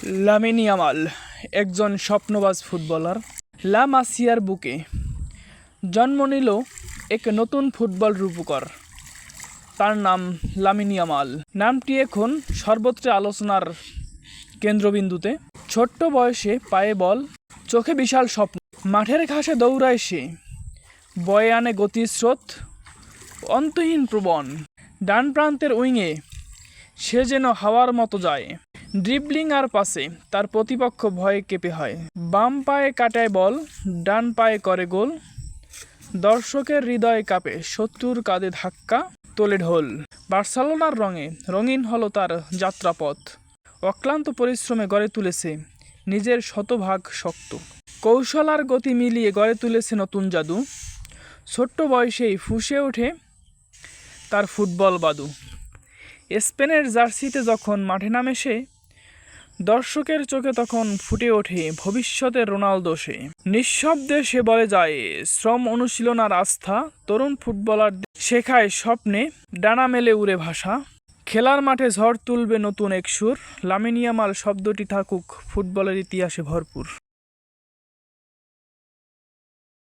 Lamine Yamal একজন স্বপ্নবাজ footballer. লা মাসিয়ার বুকে জন্ম নিল এক নতুন ফুটবল রূপকার। তার নাম লামিন ইয়ামাল। নামটি এখন সর্বত্র আলোচনার কেন্দ্রবিন্দুতে। ছোট্ট বয়সে পায়ে বল, চোখে বিশাল স্বপ্ন। মাঠের ঘাসে দৌড়ায় সে, বয়ে আনে গতির স্রোত, অন্তহীন প্রবণ। ডান প্রান্তের উইংয়ে সে যেন হাওয়ার মতো যায়। ড্রিবলিং আর পাসে তার প্রতিপক্ষ ভয়ে কেঁপে হয়। বাম পায়ে কাটায় বল, ডান পায়ে করে গোল। দর্শকের হৃদয়ে কাঁপে, শত্রুর কাঁধে ধাক্কা তোলে ঢোল। বার্সেলোনার রঙে রঙিন হলো তার যাত্রাপথ। অক্লান্ত পরিশ্রমে গড়ে তুলেছে নিজের শতভাগ শক্ত। কৌশল আর গতি মিলিয়ে গড়ে তুলেছে নতুন জাদু। ছোট্ট বয়সেই ফুঁসে ওঠে তার ফুটবল বাদু। স্পেনের জার্সিতে যখন মাঠে নামে সে, দর্শকের চোখে তখন ফুটে ওঠে ভবিষ্যতের রোনালদো সে। নিঃশব্দে সে বলে যায় শ্রম, অনুশীলন আর আস্থা। তরুণ ফুটবলার শেখায় স্বপ্নে ডানা মেলে উড়ে ভাষা। খেলার মাঠে ঝড় তুলবে নতুন এক সুর। লামিন ইয়ামাল শব্দটি থাকুক ফুটবলের ইতিহাসে ভরপুর।